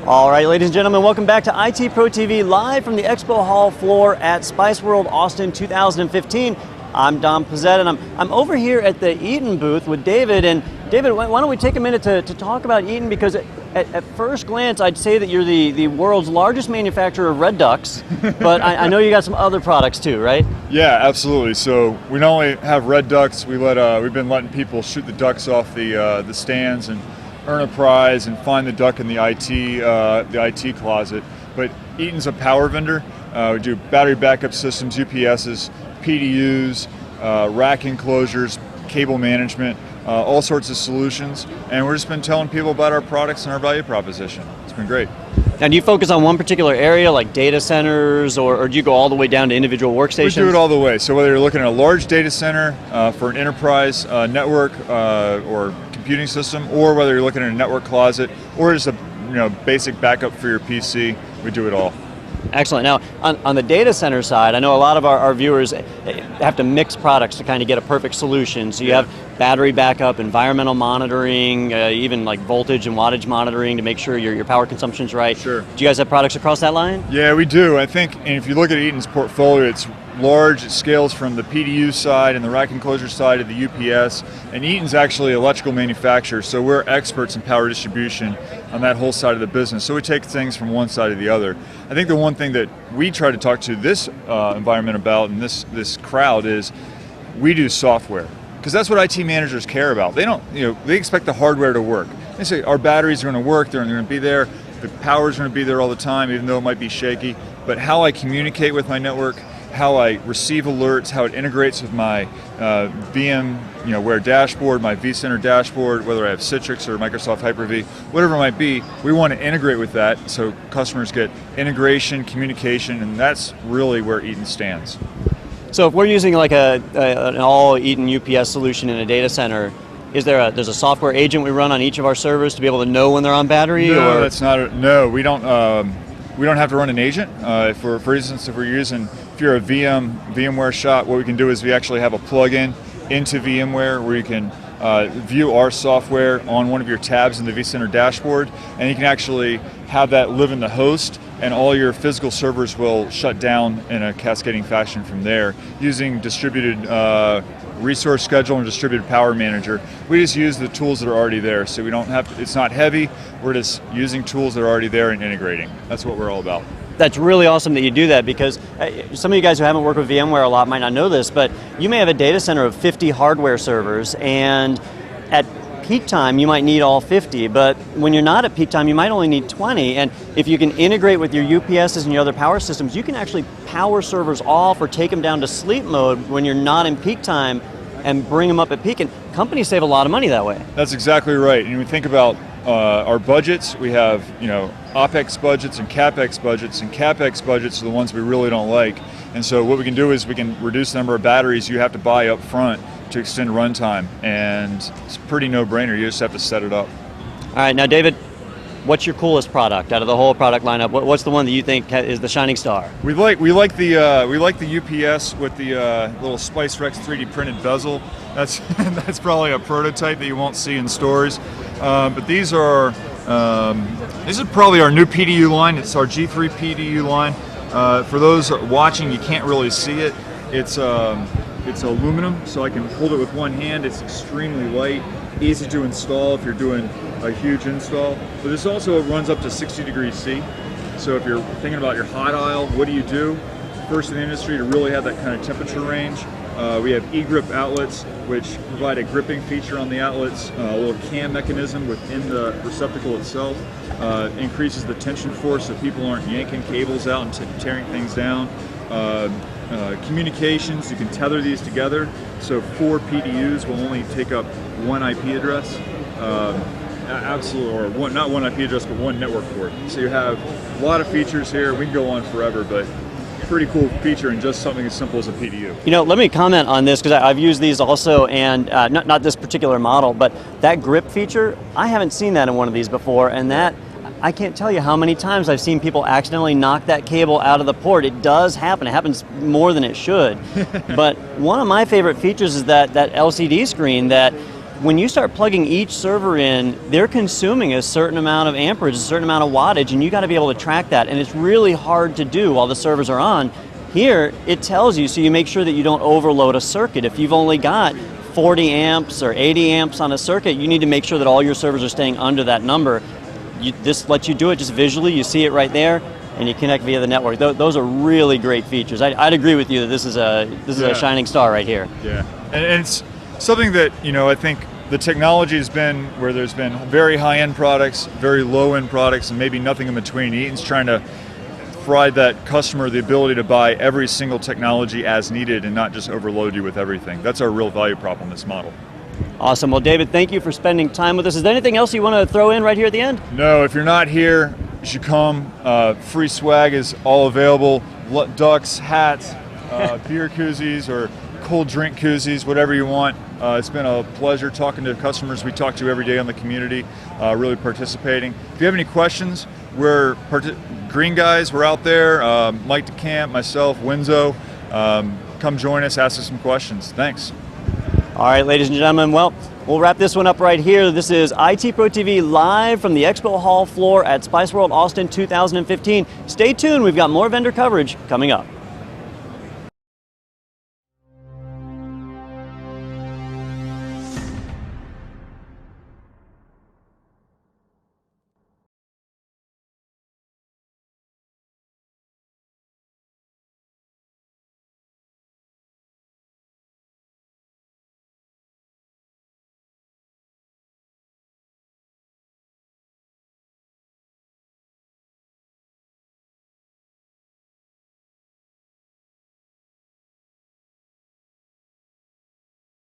All right, ladies and gentlemen, welcome back to ITProTV, live from the Expo Hall floor at SpiceWorld Austin 2015. I'm Dom Pizzette, and I'm over here at the Eaton booth with David. And David, why don't we take a minute to talk about Eaton, because at first glance, I'd say that you're the world's largest manufacturer of red ducks, but I know you got some other products too, right? Yeah, absolutely. So we not only have red ducks, we've been letting people shoot the ducks off the stands and earn a prize and find the duck in the IT closet. But Eaton's a power vendor. We do battery backup systems, UPSs, PDUs, rack enclosures, cable management, all sorts of solutions. And we've just been telling people about our products and our value proposition. It's been great. Now, do you focus on one particular area, like data centers, or do you go all the way down to individual workstations? We do it all the way. So whether you're looking at a large data center for an enterprise network or computing system, or whether you're looking at a network closet, or just a basic backup for your PC, we do it all. Excellent. Now, on the data center side, I know a lot of our viewers have to mix products to kind of get a perfect solution. So you have battery backup, environmental monitoring, even like voltage and wattage monitoring to make sure your power consumption's right. Sure. Do you guys have products across that line? Yeah, we do. I think, and if you look at Eaton's portfolio, it's large. It scales from the PDU side and the rack enclosure side to the UPS. And Eaton's actually an electrical manufacturer, so we're experts in power distribution on that whole side of the business. So we take things from one side to the other. I think the one thing that we try to talk to this environment about and this crowd is we do software, because that's what IT managers care about. They don't, they expect the hardware to work. They say our batteries are going to work, they're going to be there, the power's going to be there all the time, even though it might be shaky. But how I communicate with my network, how I receive alerts, how it integrates with my VMware dashboard, my vCenter dashboard, whether I have Citrix or Microsoft Hyper-V, whatever it might be, we want to integrate with that so customers get integration, communication, and that's really where Eaton stands. So if we're using like an all Eaton UPS solution in a data center, there's a software agent we run on each of our servers to be able to know when they're on battery? No, that's not. No, we don't have to run an agent. For instance, if you're a VMware shop, what we can do is we actually have a plug-in into VMware where you can view our software on one of your tabs in the vCenter dashboard, and you can actually have that live in the host, and all your physical servers will shut down in a cascading fashion from there using distributed resource schedule and distributed power manager. We just use the tools that are already there, so we don't have to, it's not heavy, we're just using tools that are already there and integrating. That's what we're all about. That's really awesome that you do that, because some of you guys who haven't worked with VMware a lot might not know this, but you may have a data center of 50 hardware servers, and at peak time you might need all 50, but when you're not at peak time you might only need 20, and if you can integrate with your UPSs and your other power systems, you can actually power servers off or take them down to sleep mode when you're not in peak time and bring them up at peak, and companies save a lot of money that way. That's exactly right. And we think about our budgets, we have OPEX budgets and CAPEX budgets, and CAPEX budgets are the ones we really don't like. And so what we can do is we can reduce the number of batteries you have to buy up front to extend runtime, and it's a pretty no-brainer. You just have to set it up. All right, now David, what's your coolest product out of the whole product lineup? What's the one that you think is the shining star? We like the UPS with the little SpiceRex 3D printed bezel. That's probably a prototype that you won't see in stores. But this is probably our new PDU line. It's our G3 PDU line. For those watching, you can't really see it. It's aluminum, so I can hold it with one hand. It's extremely light, easy to install if you're doing a huge install. But this also runs up to 60 degrees C. So if you're thinking about your hot aisle, what do you do? First in the industry to really have that kind of temperature range. We have e-grip outlets, which provide a gripping feature on the outlets, a little cam mechanism within the receptacle itself, increases the tension force so people aren't yanking cables out and tearing things down. Communications, you can tether these together, so 4 PDUs will only take up one IP address. Absolutely, or not one IP address, but one network port. So you have a lot of features here. We can go on forever, but pretty cool feature in just something as simple as a PDU. Let me comment on this, because I've used these also, and not this particular model, but that grip feature, I haven't seen that in one of these before, and that, I can't tell you how many times I've seen people accidentally knock that cable out of the port. It does happen. It happens more than it should. But one of my favorite features is that LCD screen that when you start plugging each server in, they're consuming a certain amount of amperage, a certain amount of wattage, and you got to be able to track that, and it's really hard to do while the servers are on. Here, it tells you, so you make sure that you don't overload a circuit. If you've only got 40 amps or 80 amps on a circuit, you need to make sure that all your servers are staying under that number. This lets you do it just visually, you see it right there, and you connect via the network. Those are really great features. I'd agree with you that this is a shining star right here. Yeah, and it's something that, I think the technology has been where there's been very high-end products, very low-end products, and maybe nothing in between. Eaton's trying to provide that customer the ability to buy every single technology as needed and not just overload you with everything. That's our real value prop on this model. Awesome. Well, David, thank you for spending time with us. Is there anything else you want to throw in right here at the end? No, if you're not here, you should come. Free swag is all available. Ducks, hats, beer koozies, or cold drink koozies, whatever you want. It's been a pleasure talking to customers we talk to every day on the community, really participating. If you have any questions, we're green guys, we're out there. Mike DeCamp, myself, Windsor. Come join us, ask us some questions. Thanks. All right, ladies and gentlemen, well, we'll wrap this one up right here. This is ITProTV live from the Expo Hall floor at SpiceWorld Austin 2015. Stay tuned, we've got more vendor coverage coming up.